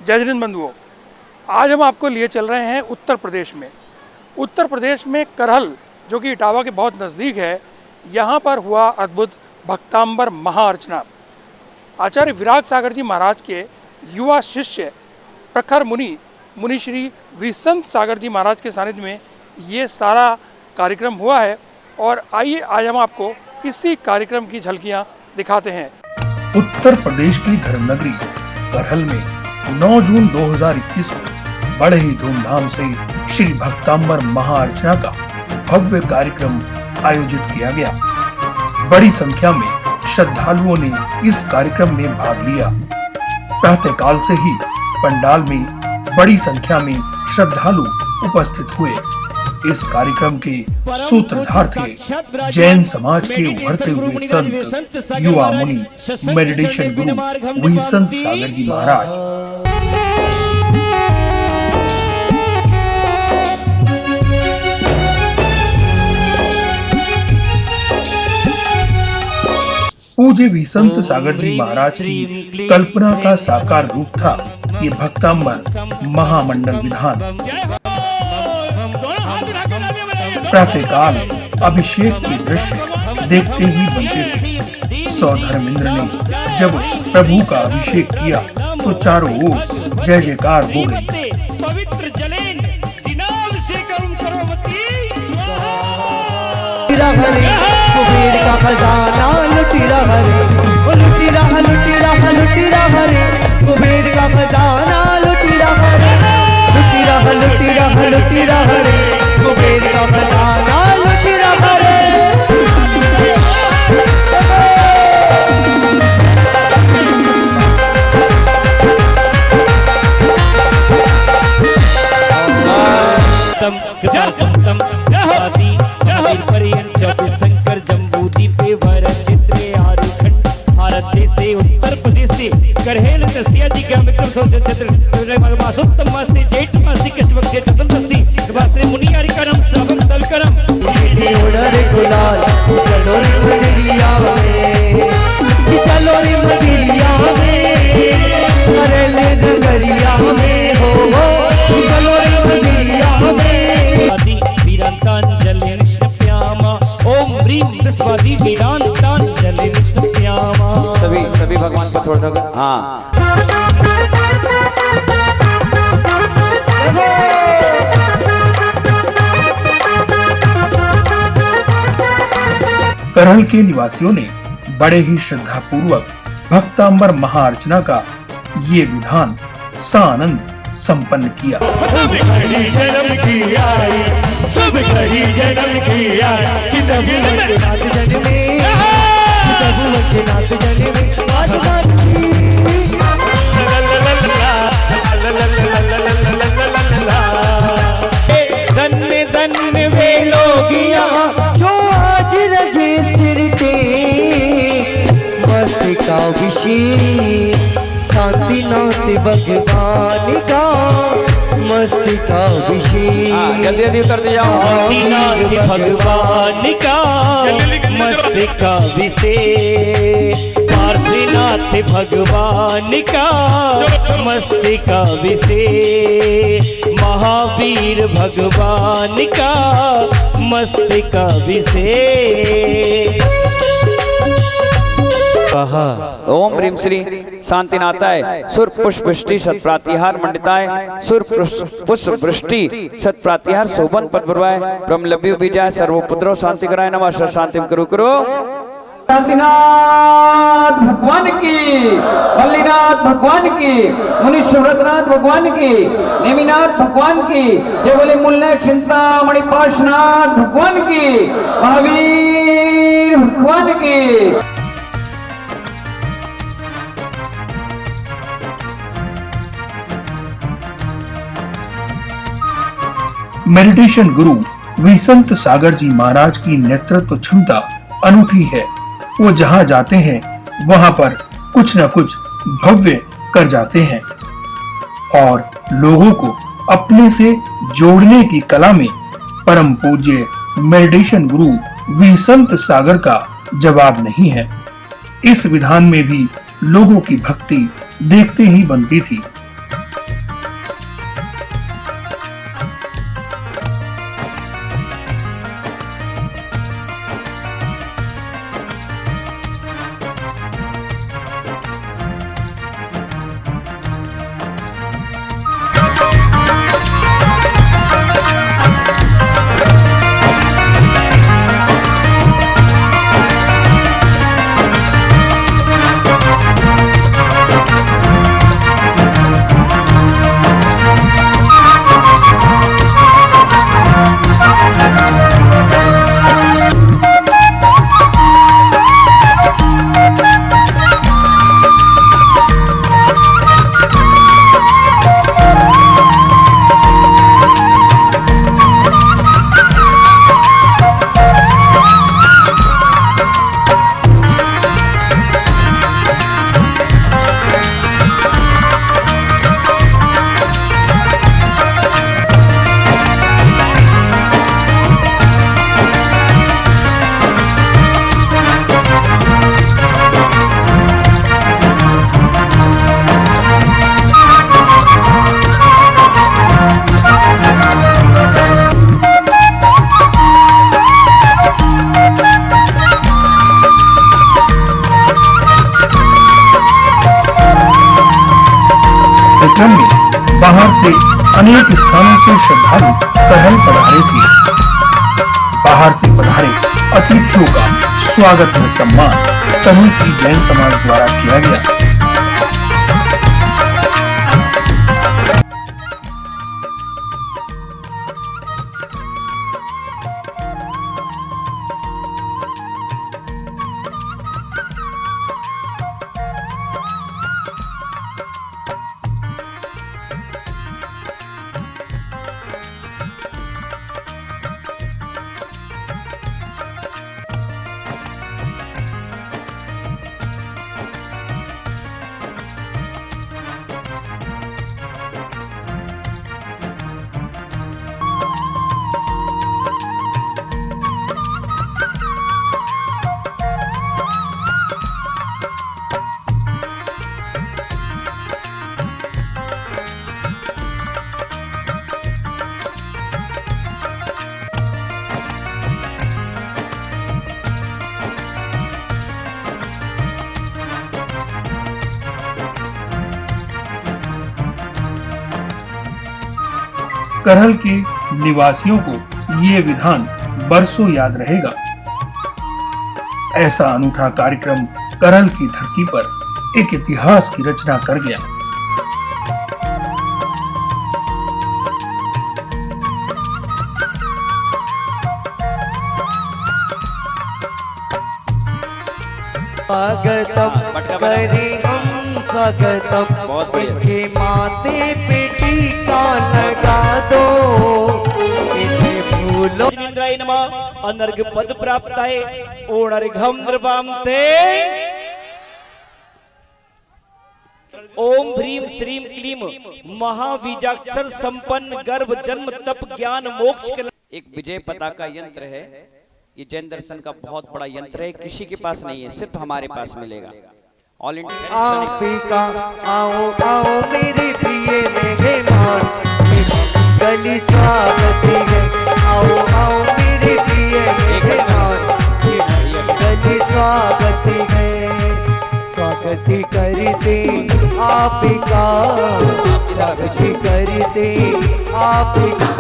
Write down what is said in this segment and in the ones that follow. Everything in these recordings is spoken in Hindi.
जय हिंद बंधुओं, आज हम आपको लिए चल रहे हैं उत्तर प्रदेश में। उत्तर प्रदेश में करहल, जो कि इटावा के बहुत नज़दीक है, यहाँ पर हुआ अद्भुत भक्तांबर महाअर्चना। आचार्य विराग सागर जी महाराज के युवा शिष्य प्रखर मुनि श्री विसंत सागर जी महाराज के सानिध्य में ये सारा कार्यक्रम हुआ है। और आइए आज हम आपको इसी कार्यक्रम की झलकियाँ दिखाते हैं। उत्तर प्रदेश की धर्मनगरी करहल में 9 जून 2021 को बड़े ही धूमधाम से श्री भक्तांबर महाअर्चना का भव्य कार्यक्रम आयोजित किया गया। बड़ी संख्या में श्रद्धालुओं ने इस कार्यक्रम में भाग लिया। प्रातःकाल से ही पंडाल में बड़ी संख्या में श्रद्धालु उपस्थित हुए। इस कार्यक्रम के सूत्रधार थे जैन समाज के उभरते हुए संत, युवा मुनि, मेडिटेशन गुरु विसंत सागर जी महाराज। पूज्य विसंत सागर जी महाराज की कल्पना का साकार रूप था ये भक्तांबर महामंडल विधान। प्रातःकाल अभिषेक के दृश्य देखते ही बनते थे। सौधर्मेंद्र ने जब प्रभु का अभिषेक किया तो चारों ओर जय जयकार हो गई। कुबेर का खजाना लुटी रहा रे, वो लुटी रहा रे। कुबेर का खजाना लुटी रहा रे, लुटी रहा रे। कुबेर का खजाना लुटी रहा रे। शंकर जम्बूदीप भर चित्रे आरुखंड भारत देश से उत्तर प्रदेश से करहेल तस्या जी का विक्रम सोचते मासोत्तम मास से जेठ मास से कृष्ण पक्ष चतुर्दशी भास्रे मुनि हरि करम सबम सब करम ओडरे गुलाल चलो रे मदिरिया में, चलो रे मदिरिया में, अरे ले नगरिया में हो चलो रे मदिरिया में। आदि वीरांतांजलि निष्ठप्यामा ओम ह्रीं बृहस्पति वीरांतांजलि निष्ठप्यामा। सभी भगवान को थोड़ा सा हाँ करहल के निवासियों ने बड़े ही श्रद्धा पूर्वक भक्तांबर महाअर्चना का ये विधान सानंद संपन्न किया। जन्म की आई, सब घड़ी जन्म की आई, कि तभी वंदनाथ जन्मे, तभी वंदनाथ जन्मे, धन्य धन्य वे लोगिया जो आज रहे सिर पे, मस्ती का विशेष शांतिनाथ भगवान का, मस्ती का विशेष जल्दी कर दिया। शांतिनाथ भगवान का मस्ती का विशेष, पार्श्वनाथ भगवान का मस्ती का विशेष, महावीर भगवान का मस्ती का विशेष। ओम ह्रीं श्री शांतिनाथाय सुर पुष्प वृष्टि सत प्रातिहार मंडिताय सुर पुष्प वृष्टि सत प्रातिहार शोभन पद्मवाय ब्रह्म लभ्यो बीजाय सर्वपुत्रो शांति कराय नमः। सर शांति करो शांतिनाथ भगवान की, वल्लीनाथ भगवान की, मुनि सुव्रतनाथ भगवान की, नेमिनाथ भगवान की, जय बोले मूलनाथ चिंतामणि पार्श्वनाथ भगवान की, महावीर भगवान की। मेडिटेशन गुरु विसंत सागर जी महाराज की नेतृत्व क्षमता अनूठी है। वो जहाँ जाते हैं वहाँ पर कुछ न कुछ भव्य कर जाते हैं और लोगों को अपने से जोड़ने की कला में परम पूज्य मेडिटेशन गुरु विसंत सागर का जवाब नहीं है। इस विधान में भी लोगों की भक्ति देखते ही बनती थी। कार्यक्रम में बाहर से अनेक स्थानों से श्रद्धालु करहल पधारे थे। बाहर से पधारे अतिथियों का स्वागत में सम्मान करहल की जैन समाज द्वारा किया गया। करहल के निवासियों को ये विधान बरसों याद रहेगा। ऐसा अनूठा कार्यक्रम करहल की धरती पर एक इतिहास की रचना कर गया। स्वागतम करें हम स्वागतम, इनके माथे पे टीका लगा दो, इन्हें फूलों इंद्राय नमः अनर्घ पद प्राप्त है ओणर्घम नृपामते। ओम ह्रीम श्रीम क्लीम महावीजाक्षर संपन्न गर्भ जन्म तप ज्ञान मोक्ष के एक विजय पताका यंत्र है। ये जैन दर्शन का बहुत बड़ा यंत्र है, किसी के पास नहीं है, सिर्फ हमारे पास मिलेगा। ऑल इंडिया आपका आओ आओ मेरे प्रिय मेहमान, गली स्वागत है, आओ आओ मेरे प्रिय मेहमान, गली स्वागत है, स्वागत करते आपका, स्वागत करते आपका।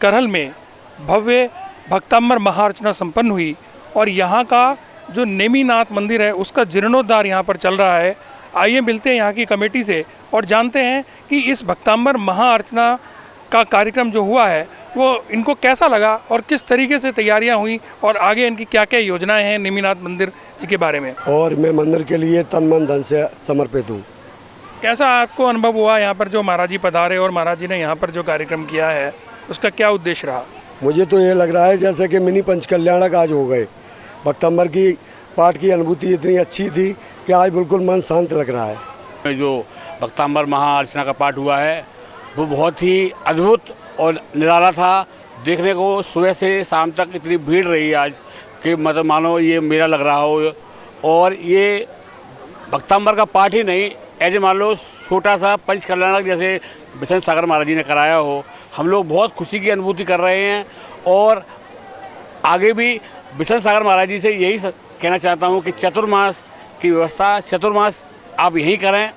करहल में भव्य भक्तांबर महाअर्चना संपन्न हुई और यहाँ का जो नेमिनाथ मंदिर है उसका जीर्णोद्धार यहाँ पर चल रहा है। आइए मिलते हैं यहाँ की कमेटी से और जानते हैं कि इस भक्तांबर महाअर्चना का कार्यक्रम जो हुआ है वो इनको कैसा लगा और किस तरीके से तैयारियाँ हुई और आगे इनकी क्या क्या योजनाएं हैं नेमिनाथ मंदिर जी के बारे में। और मैं मंदिर के लिए तन मन धन से समर्पित हूँ। कैसा आपको अनुभव हुआ यहाँ पर जो महाराज जी पधारे और महाराज जी ने यहाँ पर जो कार्यक्रम किया है उसका क्या उद्देश्य रहा? मुझे तो ये लग रहा है जैसे कि मिनी पंचकल्याणक आज हो गए। भक्तंबर की पाठ की अनुभूति इतनी अच्छी थी कि आज बिल्कुल मन शांत लग रहा है। जो भक्तांबर महाअर्चना का पाठ हुआ है वो बहुत ही अद्भुत और निराला था। देखने को सुबह से शाम तक इतनी भीड़ रही आज कि मतलब मानो ये मेला लग रहा हो। और ये भक्तांबर का पाठ ही नहीं, ऐसे मान लो छोटा सा पंचकल्याणक जैसे बिशन सागर महाराज जी ने कराया हो। हम लोग बहुत खुशी की अनुभूति कर रहे हैं और आगे भी बिशन सागर महाराज जी से यही कहना चाहता हूँ कि चतुर्मास की व्यवस्था चतुर्मास आप यहीं करें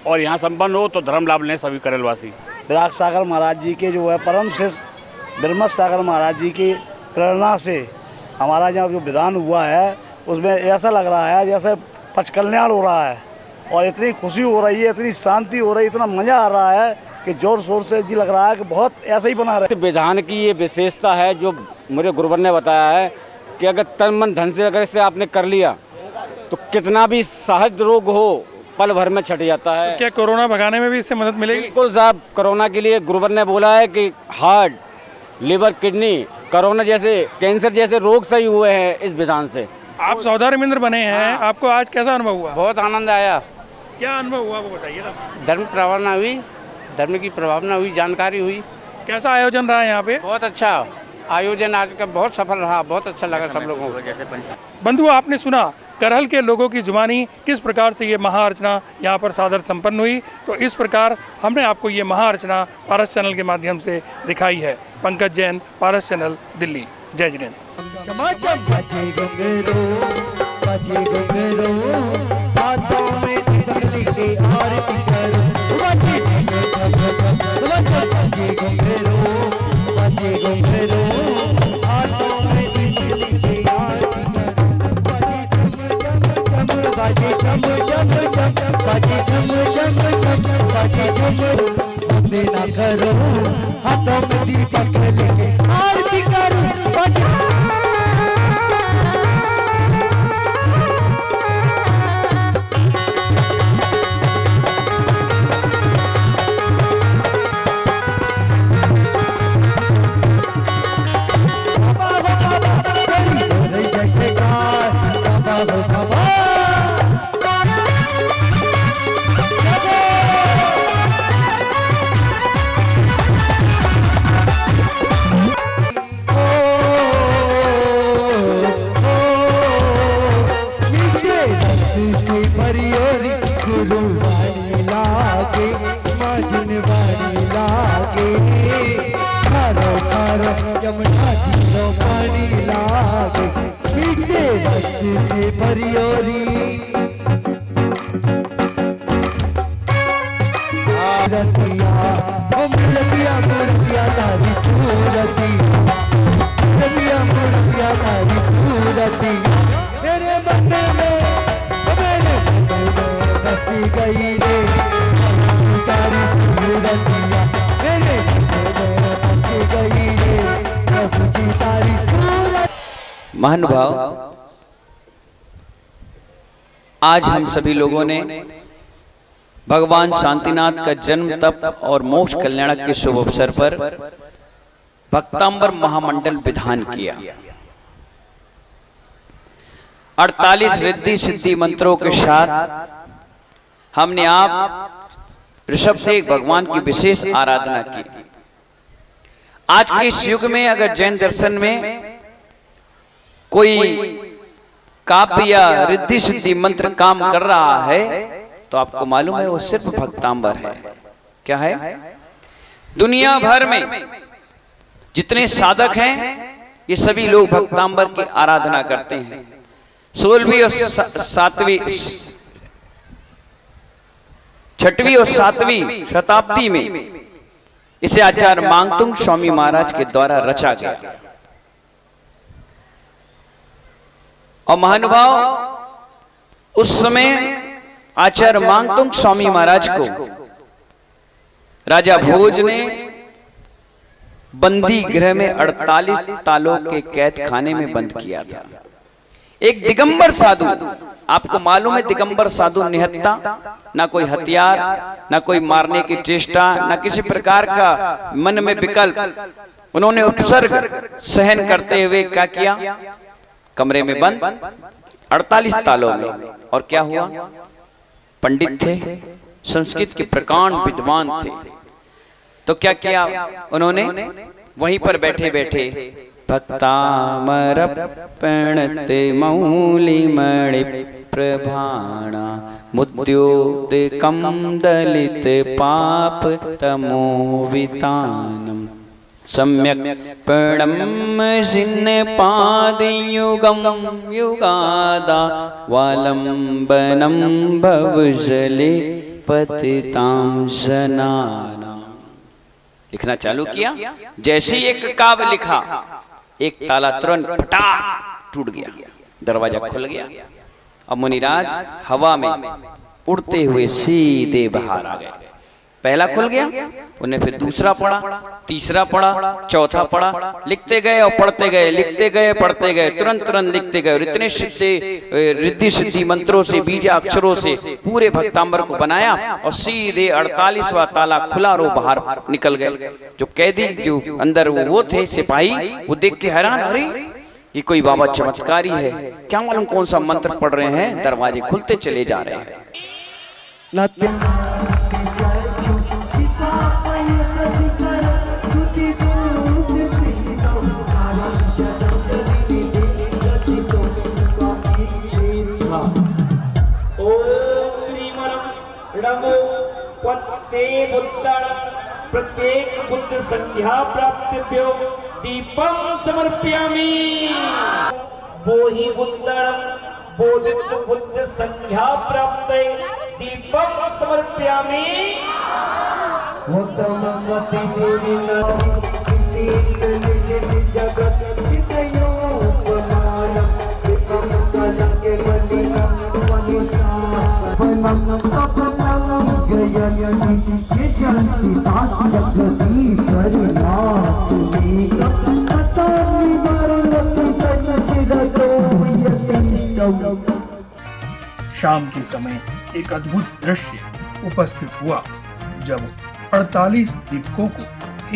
और यहाँ संपन्न हो तो धर्म लाभ लें सभी करहलवासी। विराग सागर महाराज जी के जो है परम श्रेष्ठ धर्मस्थ सागर महाराज जी की प्रेरणा से हमारा यहाँ जो विधान हुआ है उसमें ऐसा लग रहा है जैसे पंचकल्याण हो रहा है और इतनी खुशी हो रही है, इतनी शांति हो रही है, इतना मज़ा आ रहा है कि जोर शोर से जी लग रहा है कि बहुत ऐसा ही बना रहे। विधान की ये विशेषता है जो मुझे गुरुवर ने बताया है कि अगर तन मन धन से अगर इसे आपने कर लिया तो कितना भी सहज रोग हो पल भर में छट जाता है। क्या कोरोना भगाने में भी इससे मदद मिलेगी? बिल्कुल साहब, कोरोना के लिए गुरुवर ने बोला है कि हार्ट, लिवर, किडनी, कोरोना जैसे कैंसर जैसे रोग सही हुए हैं इस विधान से। आप सौदार मिंद्र बने हैं, आपको आज कैसा अनुभव हुआ? बहुत आनंद आया। क्या अनुभव हुआ वो बताइए ना। धर्म प्रभावना हुई, धर्म की प्रभावना हुई, जानकारी हुई। कैसा आयोजन रहा है यहाँ पे? बहुत अच्छा, आयोजन आज का बहुत सफल रहा, बहुत अच्छा लगा सब लोगों को। बंधु, आपने सुना करहल के लोगों की जुबानी किस प्रकार से ये महाअर्चना यहाँ पर सादर संपन्न हुई। तो इस प्रकार हमने आपको ये महाअर्चना पारस चैनल के माध्यम से दिखाई है। पंकज जैन, पारस चैनल, दिल्ली। जय जिनेंद्र। ना करो हाथों में दीपक लेके आरती करो। महानुभाव, आज हम सभी लोगों ने भगवान शांतिनाथ का जन्म, तप और मोक्ष कल्याणक के शुभ अवसर पर भक्तांबर महामंडल विधान किया। 48 रिद्धि सिद्धि मंत्रों के साथ हमने आप ऋषभदेव भगवान की विशेष आराधना की। आज के इस युग में अगर जैन दर्शन में कोई काव्य या रिद्धि सिद्धि मंत्र काम कर रहा है तो आपको मालूम है वो सिर्फ भक्तांबर है। क्या है? दुनिया भर में जितने साधक हैं ये सभी लोग भक्तांबर की आराधना करते हैं। 16वीं और 7वीं 6वीं और 7वीं शताब्दी में इसे आचार्य मांगतुंग स्वामी महाराज के द्वारा रचा गया। और महानुभाव, उस समय आचार्य मांगतुंग स्वामी महाराज को राजा भोज ने बंदी गृह में 48 तालों के कैद खाने में बंद किया था। एक दिगंबर साधु, आपको मालूम है दिगंबर साधु निहत्ता, ना कोई हथियार, ना कोई मारने की चेष्टा, ना किसी प्रकार का मन में विकल्प, उन्होंने उपसर्ग सहन करते हुए क्या किया? कमरे में बंद 48 तालों में। और क्या हुआ? पंडित थे, संस्कृत के प्रकांड विद्वान थे, तो क्या किया उन्होंने? वहीं पर बैठे बैठे भक्तामरप्रणते मौलिमणि प्रभाणा मुद्योदिकं दलित पाप तमोवितानम् सम्यक प्रणम जिन्न पादयुगम युगादा वालंबनम भवजले पतितां जनाना। लिखना चालू किया। जैसे एक काव्य लिखा, एक ताला तुरंत फटा टूट गया, दरवाजा खुल गया और मुनिराज हवा में उड़ते हुए सीधे बाहर आ गए। पहला खुल गया, उन्हें फिर दूसरा पढ़ा, तीसरा पढ़ा, चौथा पढ़ा, लिखते गए और पढ़ते गए, लिखते गए पढ़ते गए, तुरंत तुरंत लिखते गए। और इतने रिद्धि सिद्धि मंत्रों से, बीजा अक्षरों से पूरे भक्तांबर को बनाया और सीधे 48वां ताला खुला और बाहर निकल गए। जो कैदी, जो अंदर वो थे सिपाही, वो देख के हैरान, अरे ये कोई बाबा चमत्कारी है, क्या मालूम कौन सा मंत्र पढ़ रहे हैं। दरवाजे खुलते चले जा रहे हैं। नमो पत्ते बुद्धं प्रत्येक बुद्ध संध्या प्राप्तिभ्यो दीपं समर्पयामि। बोहि बुद्धं बोधित बुद्ध संध्या प्राप्ते दीपं समर्पयामि। शाम के समय एक अद्भुत दृश्य उपस्थित हुआ जब 48 दीपकों को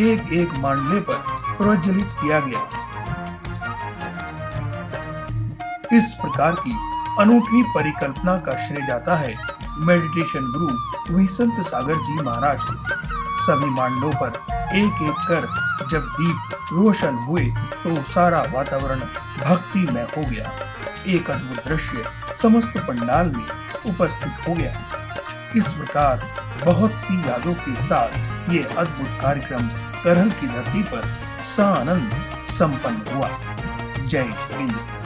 एक एक मांडले पर प्रज्वलित किया गया। इस प्रकार की अनूठी परिकल्पना का श्रेय जाता है मेडिटेशन गुरु विसंत सागर जी महाराज को। सभी मांडलों पर एक एक कर जब दीप रोशन हुए तो सारा वातावरण भक्तिमय हो गया। एक अद्भुत दृश्य समस्त पंडाल में उपस्थित हो गया। इस प्रकार बहुत सी यादों के साथ ये अद्भुत कार्यक्रम करहल की धरती पर सानंद संपन्न हुआ। जय हिंद।